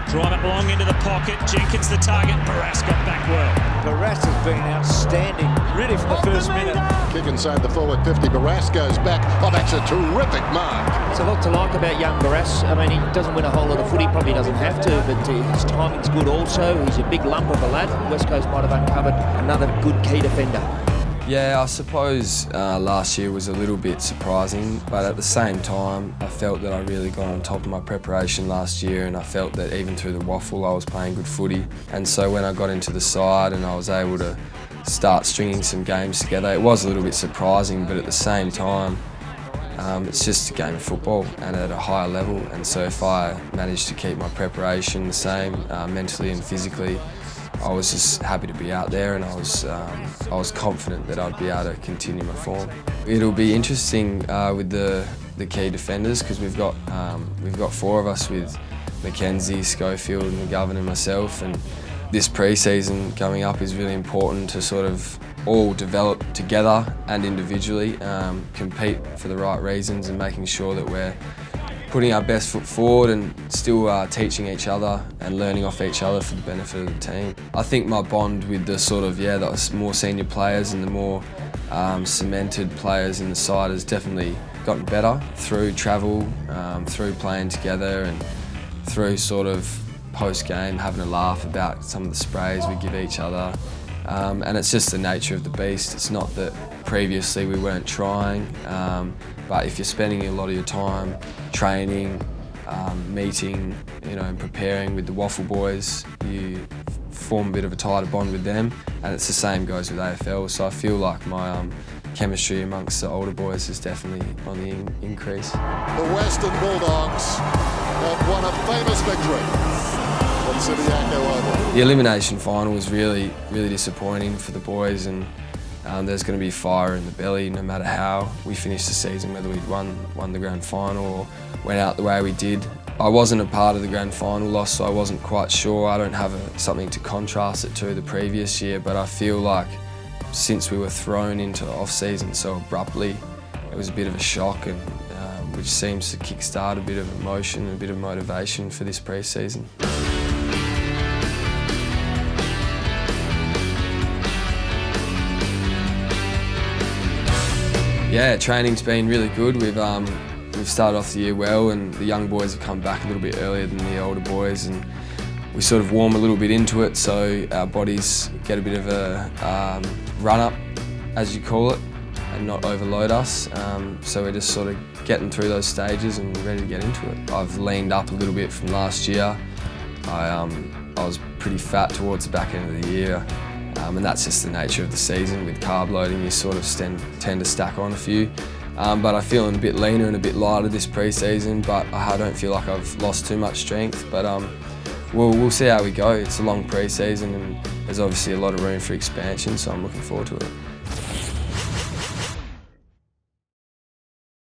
Drive it long into the pocket. Jenkins the target. Barrass got back well. Barrass has been outstanding, really, from the first minute. Kick inside the forward 50. Barrass goes back. Oh, that's a terrific mark. There's a lot to like about young Barrass. I mean, he doesn't win a whole lot of footy, probably doesn't have to, but his timing's good also. He's a big lump of a lad. West Coast might have uncovered another good key defender. Yeah, I suppose last year was a little bit surprising, but at the same time, I felt that I really got on top of my preparation last year, and I felt that even through the waffle, I was playing good footy. And so when I got into the side and I was able to start stringing some games together, it was a little bit surprising, but at the same time, it's just a game of football and at a higher level. And so if I managed to keep my preparation the same, mentally and physically, I was just happy to be out there, and I was confident that I'd be able to continue my form. It'll be interesting with the key defenders, because we've got 4 of us with Mackenzie, Schofield, McGovern and myself, and this pre-season coming up is really important to sort of all develop together and individually, compete for the right reasons and making sure that we're putting our best foot forward and still teaching each other and learning off each other for the benefit of the team. I think my bond with the sort of, the more senior players and the more cemented players in the side has definitely gotten better through travel, through playing together and through sort of post-game having a laugh about some of the sprays we give each other. And it's just the nature of the beast. It's not that previously we weren't trying, but if you're spending a lot of your time training, meeting, and preparing with the Waffle Boys, you form a bit of a tighter bond with them, and it's the same goes with AFL. So I feel like my chemistry amongst the older boys is definitely on the increase. The Western Bulldogs have won a famous victory. The elimination final was really, really disappointing for the boys, and there's going to be fire in the belly no matter how we finished the season, whether we'd won the grand final or went out the way we did. I wasn't a part of the grand final loss, so I wasn't quite sure. I don't have something to contrast it to the previous year, but I feel like since we were thrown into off-season so abruptly, it was a bit of a shock, and which seems to kick-start a bit of emotion and a bit of motivation for this pre-season. Yeah, training's been really good. We've started off the year well, and the young boys have come back a little bit earlier than the older boys, and we sort of warm a little bit into it, so our bodies get a bit of a run-up, as you call it, and not overload us. So we're just sort of getting through those stages and ready to get into it. I've leaned up a little bit from last year. I was pretty fat towards the back end of the year. And that's just the nature of the season. With carb loading, you sort of tend to stack on a few. But I'm feeling a bit leaner and a bit lighter this pre-season, but I don't feel like I've lost too much strength. But we'll see how we go. It's a long pre-season, and there's obviously a lot of room for expansion, so I'm looking forward to it.